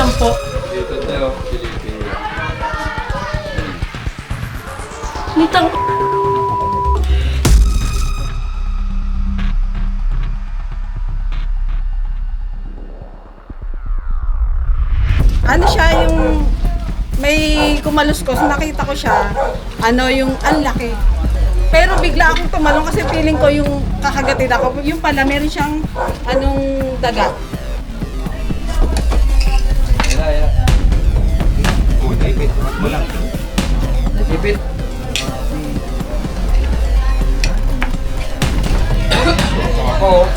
lang po. Dito tayo, Filipe. Nitang... Ano siya yung may kumaluskos, nakita ko siya, ano yung ang laki. Pero bigla akong tumalong kasi feeling ko yung kakagatin ako. Yung pala meron siyang anong daga. Ayan. Ipit. Wala. Ipit. Ako.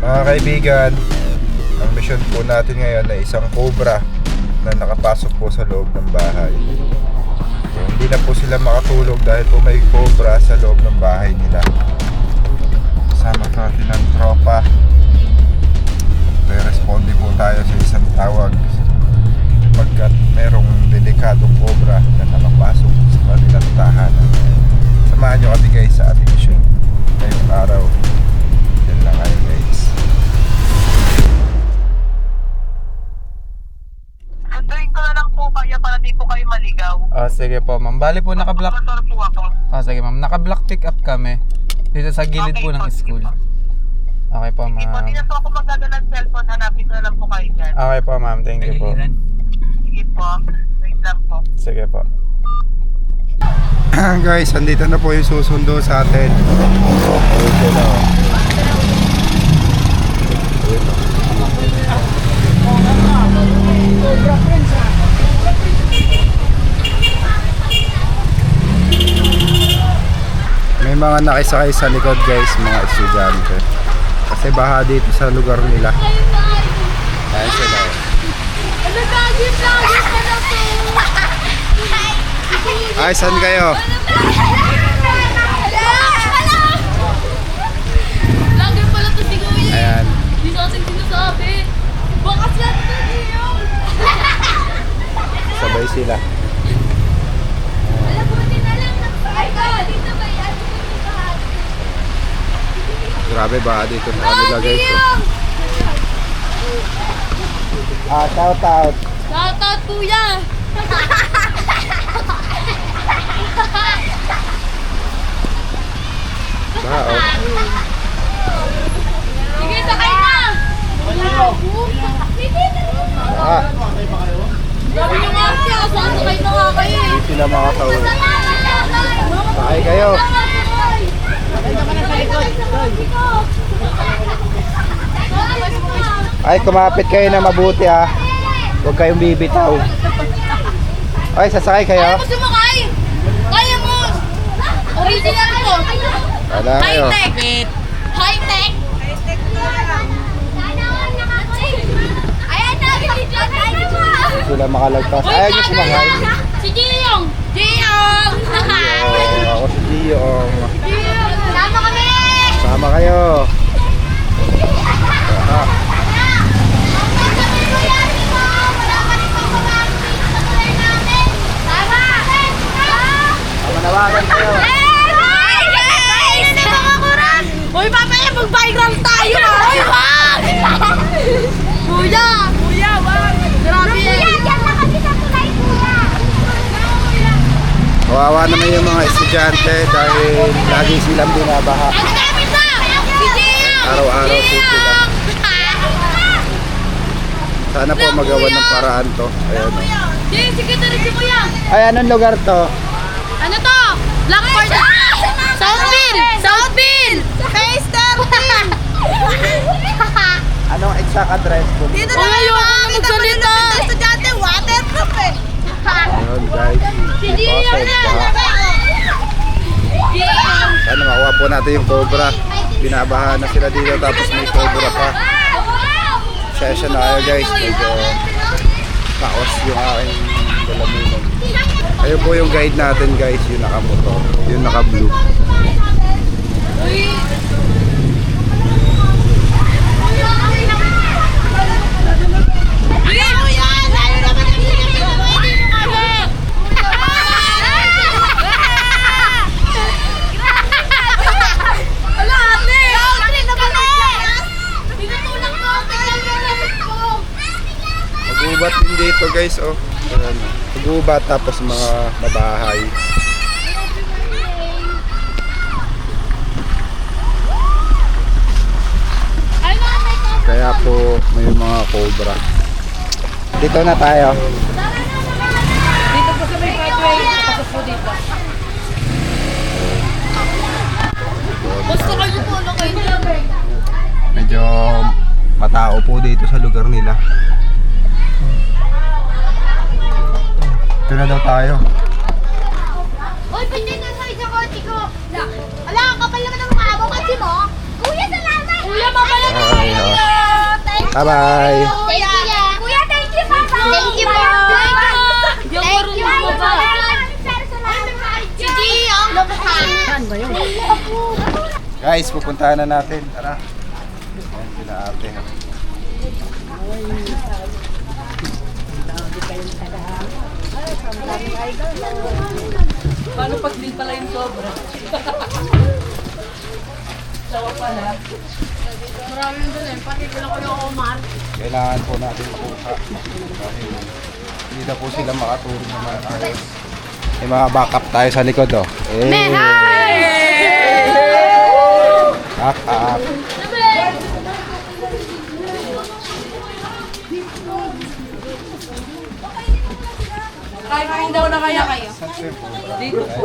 Mga kaibigan, ang mission po natin ngayon ay isang cobra na nakapasok po sa loob ng bahay. Hindi na po sila makatulog dahil po may cobra sa loob ng bahay nila. Kasama natin ng tropa. Re-responde po tayo sa isang tawag pagkat merong delikadong cobra na nakapasok sa kanilang tahanan. Samahan nyo kami guys sa ating mission ngayong araw. Yan lang kayo guys. Antayin ko na lang po kaya para di po kayo maligaw. Sige po ma'am. Bali po naka-block. Motor po ako. Sige ma'am. Naka-block pick up kami. Dito sa gilid Okay po ng po, sige school. po. Okay po Hindi po, ma'am. di na po ako magdadala ng cellphone. Hanapin ko na lang po kayo dyan. Okay po ma'am. Thank you po. Sige po. Wait lang po. Sige po. Guys, andito na po yung susundo sa atin. Ito na oh. May mga nakisakay sa likod guys, mga estudyante. Kasi baha dito sa lugar nila. Ayan sila. Ay, saan kayo? Lagi pala to si Kuya. Ayan. Hindi sa ating sinasabi. Bakas yan ito niyo. Sabay sila. Grabe ba dito sa kanila guys. Shout out. Shoutout Kuya. Ba, oh. Sige, sakay na. Ah, Sabi niyo nga siya, sasakay na nga kayo eh. hindi sila makatawid. Sakay kayo. Ay, kumapit kayo na mabuti ha. Huwag kayong bibitaw. Ay, sasakay Kaya kayo? mo sumakay. Kaya mo. Original mo. Wala kayo. High-tech. High-tech. Ayan na, Sila makalagpas. Ay, yung sumakay. Si Giyong. Giyong. Ako si Giyong. Sama kami. Sama kayo. Ah, manawagan kayo. Uy, papaya, mag-viral tayo! Uy, wag! Kuya! Kuya, wag! Grabe yan! Kuya, dyan na kami sa tulay, kuya! Kawawa naman yung mga estudyante dahil lagi silang binabaha. Ang dami na! Si Giyong! Araw-araw po sila. Sana po magawa ng paraan to. Ayan o. Giyong, sige, diretso mo yan! Ay, anong lugar to? Ano to? Blackboard! Southville! Southville! Phase 13! Anong exact address po? Dito Uy, ayoko na magsalita! Estudyante, waterproof eh. Ayun guys. Sana makuha po natin yung cobra. Binabahan na sila dito tapos may cobra pa. Session na kayo guys. Medyo kaos yung aking dalamunan. Ayun po yung guide natin guys. Yung nakamotor. Yung naka-blue. Magubat din dito guys, oh. Ayan, magubat tapos mga mabahay. Kaya po may mga cobra. Dito na tayo. Dito po sa may pathway, pasok po dito. Gusto kayo po na kayo dyan. Medyo matao po dito sa lugar nila. Ito na daw tayo. Uy, pinay na sa isang kotse ko. Wala, ang kapal naman ang mukha mo kasi mo. Kuya, salamat! Kuya, mabala na Okay, kayo! Thank you! Bye-bye! Kuya! Kuya, thank you, Papa! Thank you, Papa! Thank you, Papa! Si Gio! Saan ba yun? Guys, pupuntahan na natin. Tara. Ayan sila ate. Paano pag din pala yung cobra? Sawa pala. Marami yung doon eh. Pati ko lang kayo Omar. Kailangan po natin makuha. Dahil hindi na po sila makatulong na maayos. May mga backup tayo sa likod, oh. Up. Kain daw na kaya kayo. Dito po.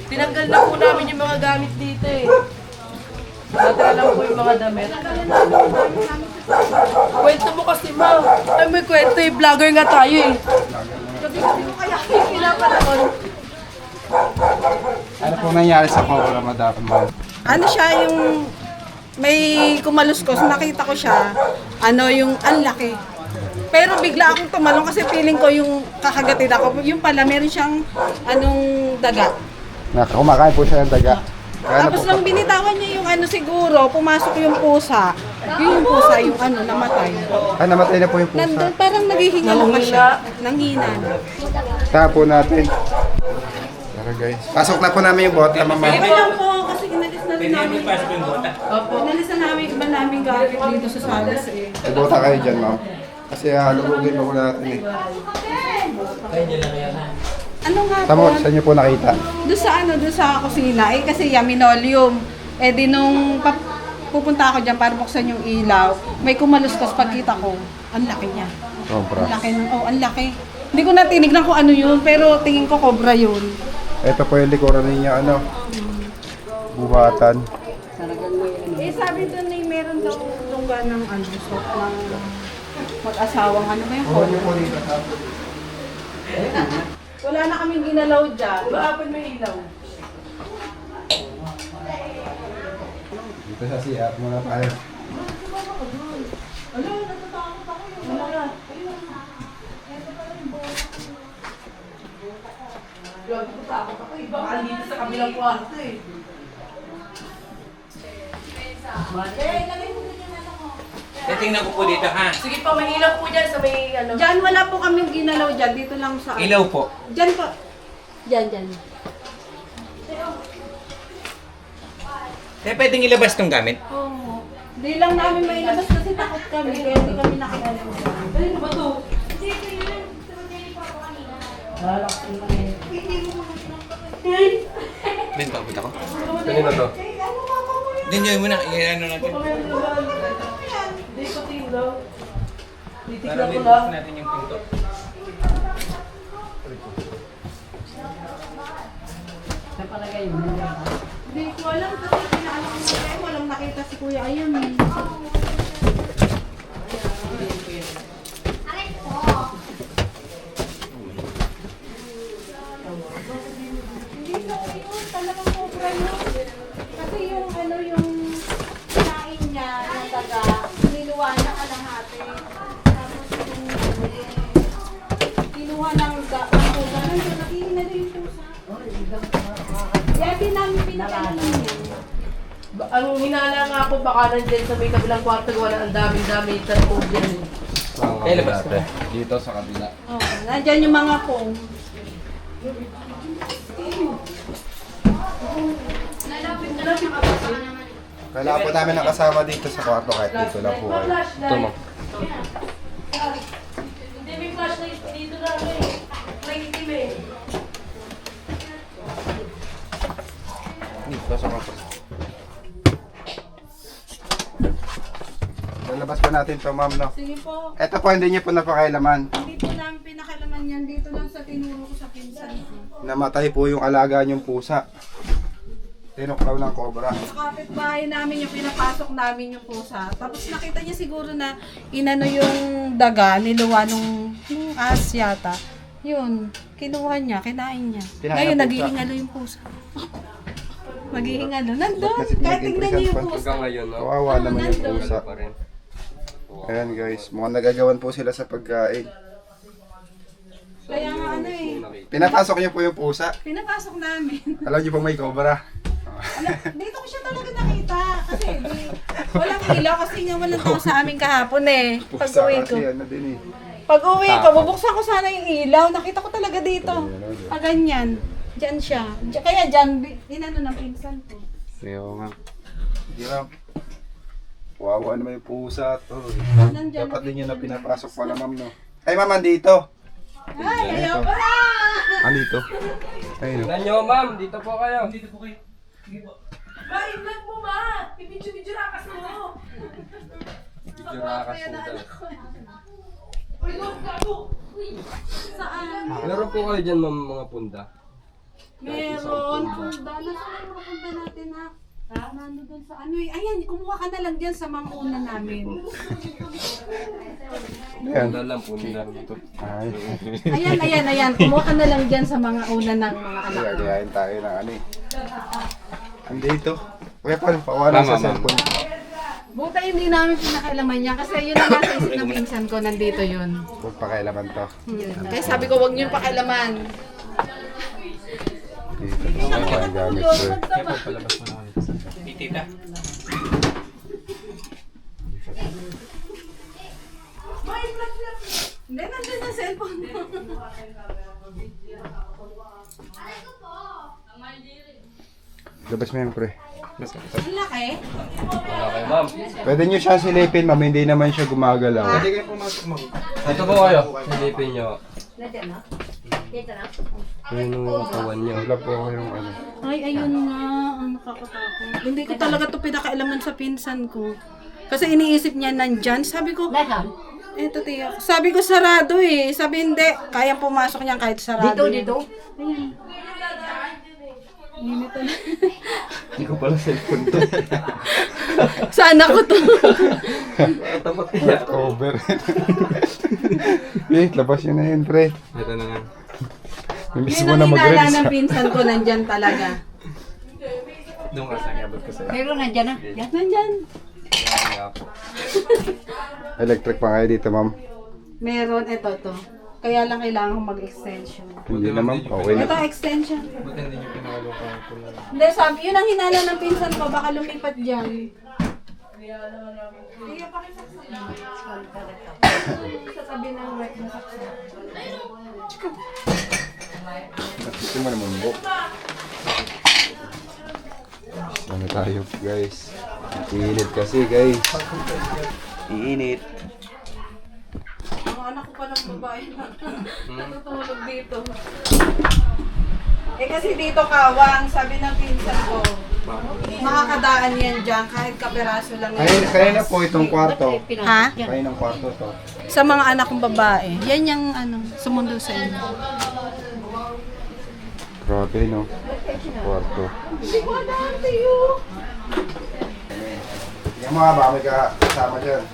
Tinanggal na po namin yung mga gamit dito eh. Natira lang po yung mga damit. Kwento mo kasi ma. Ay may kwento eh. Vlogger nga tayo eh. Gabi-gabi mo kaya pinapanood. Ano po nangyari sa cobra, madam? Ano siya yung may kumaluskos, nakita ko siya, ano yung ang laki. Pero bigla akong tumalong kasi feeling ko yung kakagatin ako. Yung pala meron siyang anong daga. Kumakain po siya ng daga. Kaya Tapos lang binitawan niya yung ano siguro, pumasok yung pusa. Yung pusa, yung ano, namatay. namatay na po yung pusa. Nandun, parang naghihinga na pa siya. Nanghina na. Tara po natin. Tara guys. Pasok na po namin yung bota, mama. Okay lang po, kasi inalis na rin namin. Opo, inalis na namin iba namin gamit dito sa salas eh. May bota kayo dyan, ma'am. Kasi halugugin mo natin eh. Ano nga po? Tamo, saan niyo po nakita? Doon sa kusina. Eh kasi yaminolium. Eh di nung pupunta ako dyan para buksan yung ilaw, may kumaluskos pagkita ko. Ang laki niya. Cobra. Ang laki ng, ang laki. Hindi ko na tinignan kung ano yun, pero tingin ko cobra yun. Ito po yung likuran niya, ano? Buhatan. Eh sabi doon eh, meron daw tungga ng ano, so, ng mag-asawang ano ba yung cobra? po dito sa Wala na kaming ginalaw dyan. Baapan mo yung ilaw. Dito sa CR muna tayo. Ano, natatakot ako yun. Wala. Grabe ko takot ako. Ibang dito sa kabilang kwarto eh. Tingnan ko po dito ha. Sige pa, may ilaw po dyan sa may ano. Diyan wala po kaming ginalaw dyan. Dito lang sa Ilaw po. Diyan po. Diyan. Kaya pwedeng ilabas tong gamit. Oo. Hindi lang namin mailabas kasi takot kami. Kaya hindi kami nakialam. Ano ba to? Din pa ko. Kanina to? Din yun muna. Ano natin. Hindi ko tinglaw. Para Titignan ko may lang. natin yung pinto. Hindi ko alam kasi pinaalam ko kayo. Walang nakita si Kuya Ayun eh. Hindi ko yun, talagang sobra yun. Kasi yung ano yung kinain niya, yung daga, niluwa na kalahati. Tapos yung kinuha ng pusa. Nakihina na yung pusa. Kaya din namin pinakainin niya. Ang hinala nga ako, baka nandyan sa may kabilang kwarto, wala ang dami-dami sa loob dyan. Kaya labas ka. Dito sa kabila. Oh, nandyan yung mga pong. Kailangan po namin ng kasama dito sa kwarto kahit dito lang po kayo. Ito mo. Hindi, may flashlight dito na eh. May itim eh. Dito sa kabila. Lalabas pa natin to, ma'am, no? Sige po. Ito po, hindi niyo po napakailaman. Hindi po namin pinakalaman yan. Dito lang sa tinuro ko sa pinsan ko. Namatay po yung alaga niyong pusa. Tinuklaw ng cobra. Sa kapitbahay namin yung pinapasok namin yung pusa. Tapos nakita niya siguro na inano yung daga, niluwa nung as yata. Yun, kinuha niya, kinain niya. Kinain Ngayon, ng pusa. naghihingalo yung pusa. Maghihingalo. Nandun. Kasi Kahit tingnan niyo yung pinag-impresan pusa. Hanggang ngayon, no? Kawawa naman yung nandun. pusa. Pa rin. Ayan guys, mukhang nagagawan po sila sa pagkain. Kaya nga ano eh, Pinapasok niyo po yung pusa. pinapasok namin. Alam niyo po may cobra. Ano, dito ko siya talaga nakita. Kasi walang ilaw kasi nga walang tao sa amin kahapon eh. Pag Pusa uwi ko. kasi ano din eh. Pag uwi ko, bubuksan ko sana yung ilaw. Nakita ko talaga dito. Ah, ganyan. Diyan siya. Kaya diyan, inano ng pinsan ko. Ayaw nga. Hindi lang. Wawa naman yung pusa to. Nandyan. Dapat din yun na pinapasok pala, ma'am, no? Ay, ma'am, andito. Ay, ayaw pala! Andito. Ayun, no? Tignan nyo, ma'am. Dito po kayo. Dito po kayo. Ma, i-vlog mo ma! I-video rakas mo! Jurakas po dala. Uy, wag gago! Saan? Meron po kayo dyan, ma'am, mga punda. Meron. Punta. Nasaan yung punta natin ha? Nano doon sa ano eh. Ayan, kumuha ka na lang dyan sa mga una namin. Ayan. Punda lang, punda. Dito. Ay. Ayan. Kumuha ka na lang dyan sa mga una ng mga anak. Gagayain tayo ng ano eh. Andito. Kuya Paul, pawalan sa cellphone. Buta hindi namin pinakailaman niya kasi yun ang nasa isip ng pinsan ko, nandito yun. Huwag pakailaman to. Kaya sabi ko, huwag niyo pakailaman. Dito na ang gamit ko. Palabas mo na kami. Tita. Hindi, nandun yung cellphone mo. Labas mo yan, pre. Ang laki. Wala kayo, ma'am. Pwede nyo siya silipin, ma'am. Hindi naman siya gumagalaw. Dito po kayo. Silipin nyo. Ayun yung kawan nyo. Wala po yung ano. Ay, ayun nga. Ang nakakatakot. Hindi ko talaga to pinakailaman sa pinsan ko. Kasi iniisip niya nandyan. Sabi ko, eto tiyak. Sabi ko sarado eh. Sabi hindi. Kaya pumasok niya kahit sarado. Dito? Ayan. Init na. Hindi ko pala cellphone to. Sana ko to. Tapat niya. Cover. Wait, labas yun na yun, pre. Ito na nga. Miss Yun mo ang na hinala mag-release. ng pinsan ko. Nandyan talaga. Doon ka sa ngabot ko sa'yo. Pero nandyan na. Nandyan. Kaya po. Electric pa kayo dito, ma'am. Meron. Ito to. Kaya lang kailangan kong mag-extension. Hindi naman. Okay na. Ito extension. Buti hindi nyo pinakalo ka po na. Hindi, sabi, yun ang hinala ng pinsan ko, baka lumipat dyan. Kaya pakisaksak. Sa tabi ng wet na saksak. Ito mo naman buk. Ano tayo, guys? Iinit kasi, guys. Iinit. Ang anak ko pa ng babae na natutulog dito. Eh kasi dito kawang, sabi ng pinsan ko, makakadaan yan dyan kahit kaperaso lang yan. Kaya na po itong kwarto. Ha? Kaya ng kwarto to. Sa mga anak kong babae. Yan yung ano, sumundo sa inyo. Grabe, no? Kwarto. Hindi ko alam sa'yo. Tingnan mo nga, baka may kasama dyan.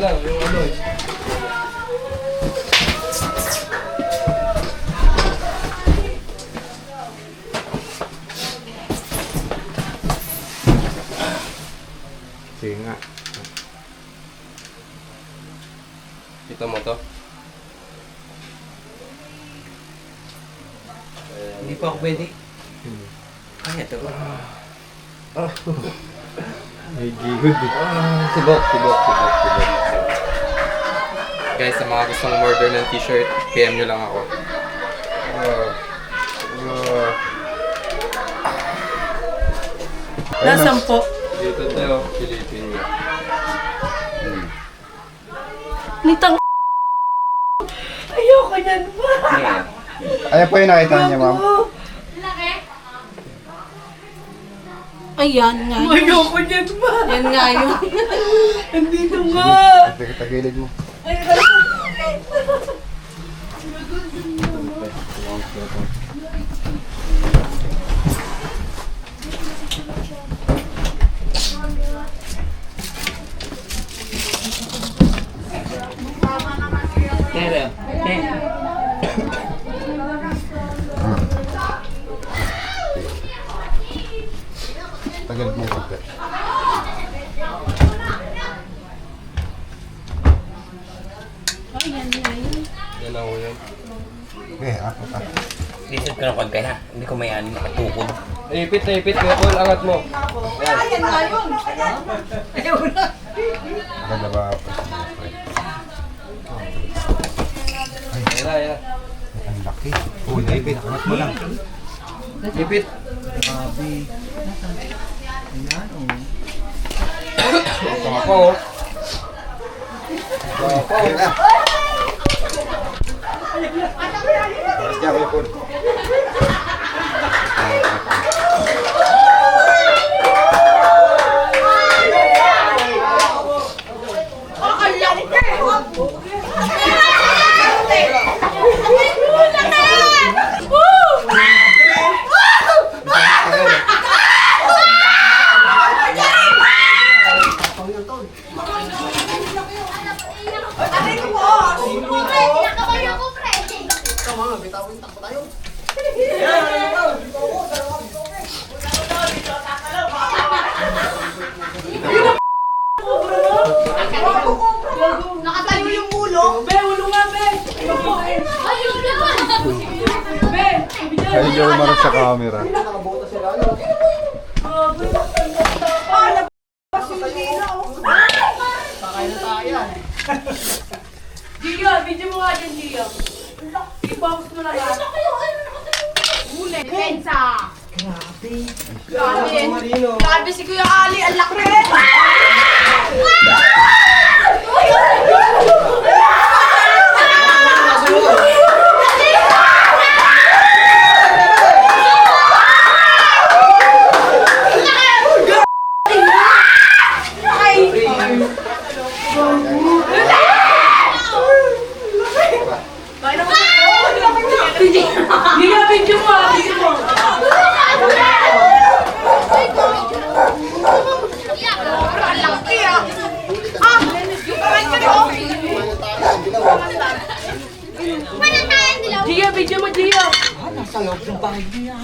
lang, yung ano eh. Sige nga. Kita mo to? Hindi pa ako pwede. Kaya to. May gigod eh. Tibok. Guys, sa mga gustong order ng t-shirt, PM nyo lang ako. Nasaan po? Dito tayo, Pilipino. Nitang ayoko niyan ba? Ayan po yung nakita niya, ma'am. Ayan nga. Ayoko niyan ba? Yan nga yun. Nandito nga. Tagilid mo. Tagilid mo konti. Yan ako yun. Okay, ako pa. Lisod ko ng konti ha. Hindi ko may aning makatukod. Ipit, Kuya Paul, angat mo. Maganda ba ako? Yan. Ang laki. Oh, naipit. Angat mo lang. Ipit. Tama pa oh. Ayan na. Balas niya, Kuya Paul. Nakatayo yung ulo. Be, ulo nga, be. Ayun naman. Be, Ay, hindi ako marap sa camera. Gio, video mo nga dyan, Gio. I-box mo na lang. Huli. Pensa. Grabe si Kuya Ali. Ang laki. Gio, video mo. Video mo. Ang laki ah. Gio, video mo, Gio.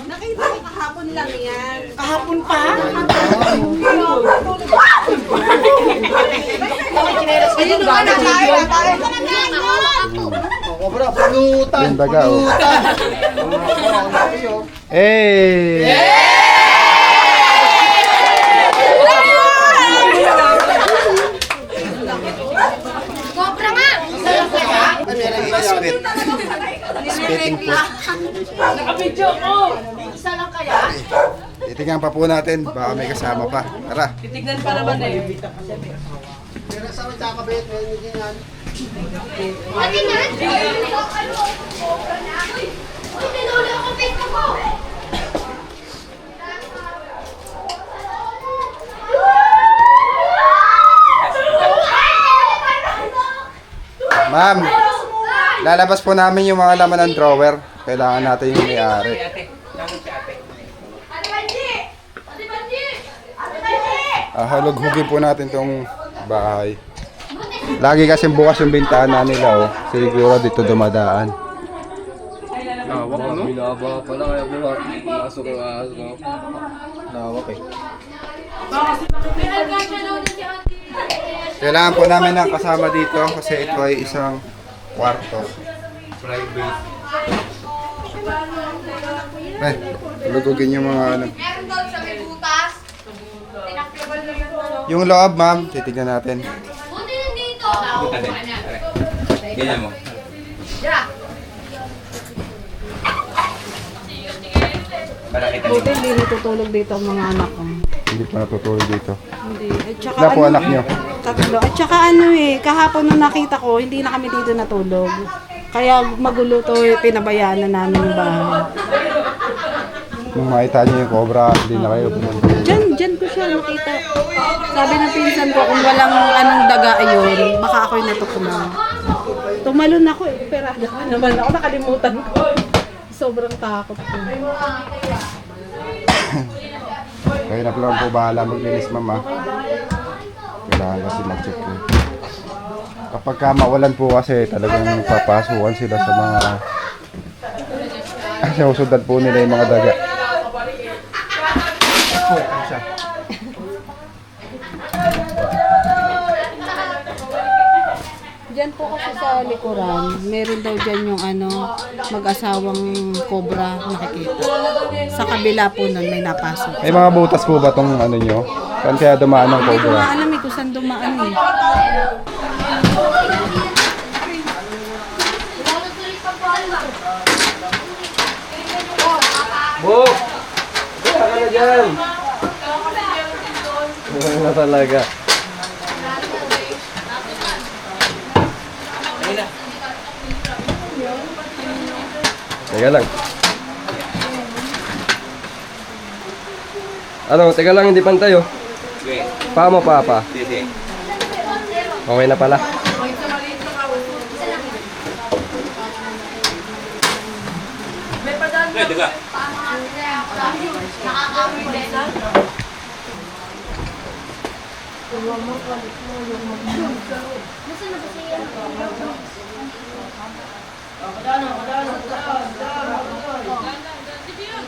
Nakita ko kahapon lang yan. Kahapon pa? Ayun naman na tayo. Yung daga, oh. Hey! Cobra nga. Spitting po. Nakabidyo ko. Isa lang kaya? Titingnan pa po natin. Baka may kasama pa. Tara. Titignan pa naman eh. Pati na. Uy, tinuli ako Facebook ko. Ma'am, lalabas po namin yung mga laman ng drawer. Kailangan natin yung may-ari. Ate Banji! Ate Banji! Ate Banji! Halughugin po natin tong bahay. Buti Lagi kasi bukas yung bintana nila, oh. Siguro dito dumadaan. Lawak ano? Binaba pa lang kaya buhat. Masok ang ahas mo. Lawak eh. Kailangan po namin ng kasama dito kasi ito ay isang kwarto. Private. Eh, lugugin yung mga ano. Meron doon sa may butas. Tinaktiban lang yung Yung loob, ma'am, titignan natin. buti nandito. Buta din. Ganyan mo. Para kita Buti hindi natutulog dito ang mga anak ko. Hindi pa natutulog dito. Hindi. At saka Wala po anak nyo. Tatlo. At saka kahapon nung nakita ko, hindi na kami dito natulog. Kaya magulo to, pinabayaan na namin yung bahay. Nung makita nyo yung cobra, hindi na kayo pumunta. Diyan ko siya nakita. Sabi ng pinsan ko, kung walang anong daga ayun, baka ako'y natutunan. Tumalon ako eh, pero naman ako, nakalimutan ko. Sobrang takot ko. Kaya na lang po bahala maglinis, mama. Kailangan kasi mag-check yun. Kapag ka mawalan po kasi talagang papasukan sila sa mga sinusundan po nila yung mga daga. Diyan po kasi sa likuran, meron daw dyan yung mag-asawang cobra nakikita. Sa kabila po nun may napasok. May mga butas po ba tong ano nyo? Saan kaya dumaan ng Hindi ko cobra? nga alam kung saan dumaan eh. Bo! Kaya ka na dyan! Wala na talaga. Teka lang. Ano, teka lang, hindi pantay oh. Okay. Paa mo, papa. Sige. Okay na pala. Ay, daga.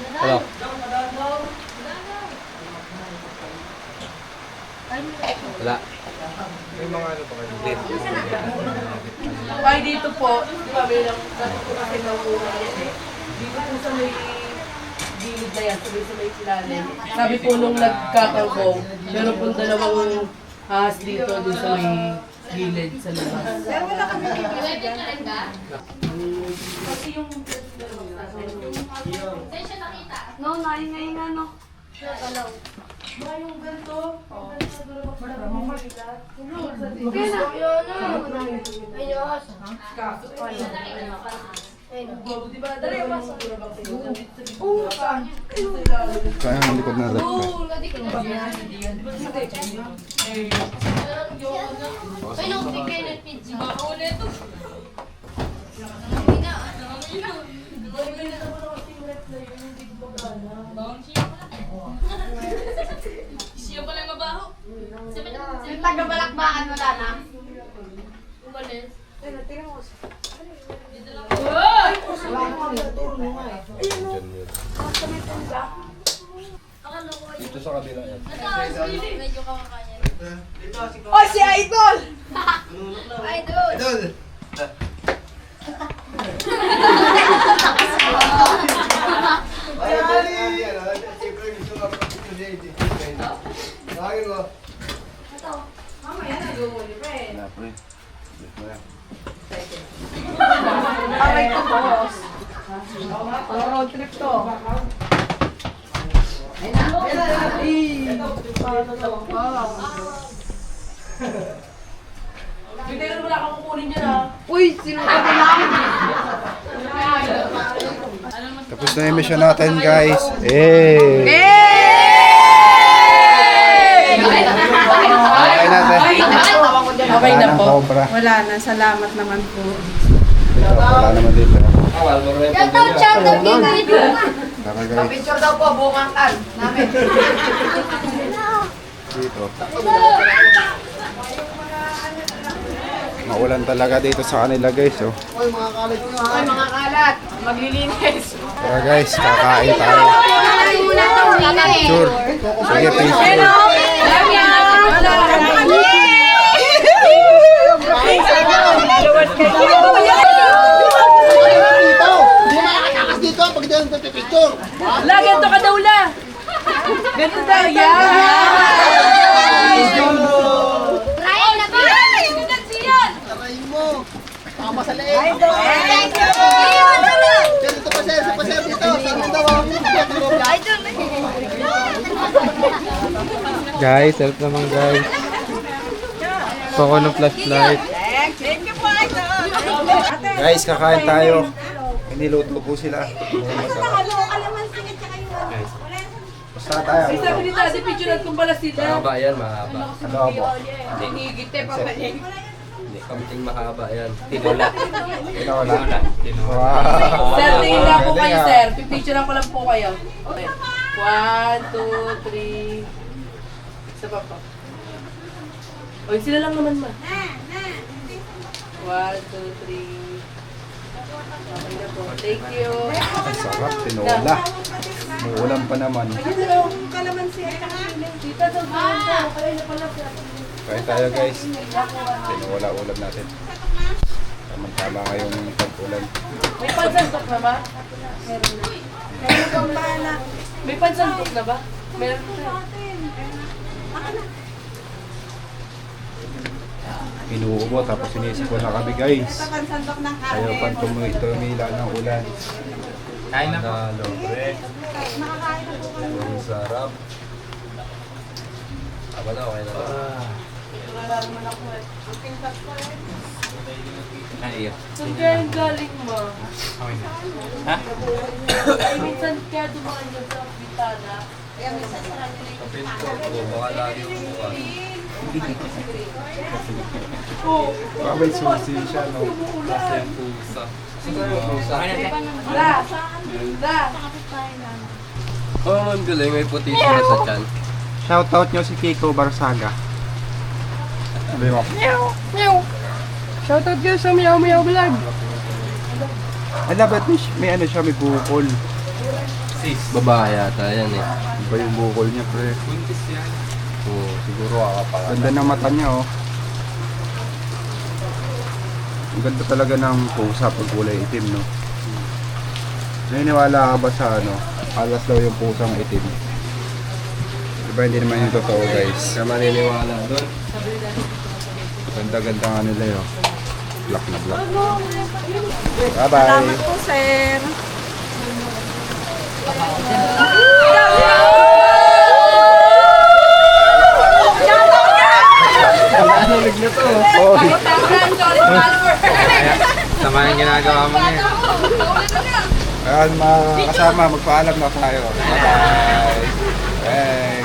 Ano? Wala. Ay, dito po, di ba, may lang, dati po kasi nakuha dito po sa may gilid na yan, sa may ilalim. Sabi po nung nagkakangkong, meron po dalawang ahas dito, dun sa may gilid sa labas. Pero wala kami dito sa dyan. Kasi yung No, ngayon ano. ba yung ganito? Kaya na. Di ba, dali yung masok. Kaya ang likod na rep ko. Ay, nagbigay ng pizza. Siya pala yung mabaho. Yung taga-balakbakan wala na. Umalis. Dito sa kabila yan. Medyo kakakanya. Oh, si Idol! Idol! Aray ko, boss. Ang road trip to. Hindi na wala kang kukunin dyan, ha? Uy, sino ka na lang? Tapos na yung mission natin, guys. Eh! Okay natin. Okay na po. Cobra. Wala na, salamat naman po. Wala naman dito. Awal mo rin. Shoutout, shoutout dito dito. Tara, guys. Picture daw po, bukangkan namin. Dito. Maulan talaga dito sa kanila guys. Oh. Ay, mga kalat. Maglilinis. Tara guys, kakain tayo. Sure. Sige, peace. La, ganito ka daw la. Ganito daw, yan. Try na ba? Guys, help naman guys. Pako ng flashlight. Guys, kakain tayo. Niluto po sila. Masarap. Basta tayo. Ay, sabi ni Daddy, picture kung pala sila. Mahaba yan, mahaba. Ano po? Tinigite pa ba niya? Hindi, kamiting mahaba yan. Tinola. Tinola. Wow. Sir, tingin na po Galing, kayo, ah. sir. Pipicture ko lang po kayo. Okay. 1, 2, 3. Isa pa po. O, sila lang naman ma. 1, 2, 3. Okay na po. Thank you. Ang sarap, tinola. Muulan pa naman. Tita, sa banda. Kaya na pala siya. Kain tayo guys. Tinola ulam natin. Tama-tama ngayong pag-ulan. May pansantok na ba? Meron na. May pansantok na ba? Meron na. Inuubo tapos sinisipon na kami guys. Ayaw pa tumila ng ulan. Kain na po. Ang sarap. Aba na, okay na. Ay, Saan kaya yung galing mo? okay na. Ha? Ay, minsan kaya dumaan yun sa bitana. Kapinto, baka lagi bukas. Baka may susi siya no. Kasi yung pusa. Pusa. La! La! Oh, ang galing. May puti sila sa chan. Shoutout nyo si Kiko Barsaga. Sabi mo. Shoutout kayo sa Meow Meow Vlog. Ay, dapat may ano siya, may bukol. Babae yata yan eh. Iba yung bukol niya, pre. Oo, siguro kakapangat. Ganda ng mata niya, oh. Ang ganda talaga ng pusa pag kulay itim, no? Naniniwala ka ba sa ano? Alas daw yung pusang itim. Diba hindi naman yung totoo, guys. Kaya maniniwala doon. Ganda-ganda nga nila yun. Black na black. Bye-bye. Salamat po, sir. Oh, Sorry, follower. Tama yung ginagawa mo ngayon. ayan mga kasama, magpaalam na tayo. Bye-bye. Bye.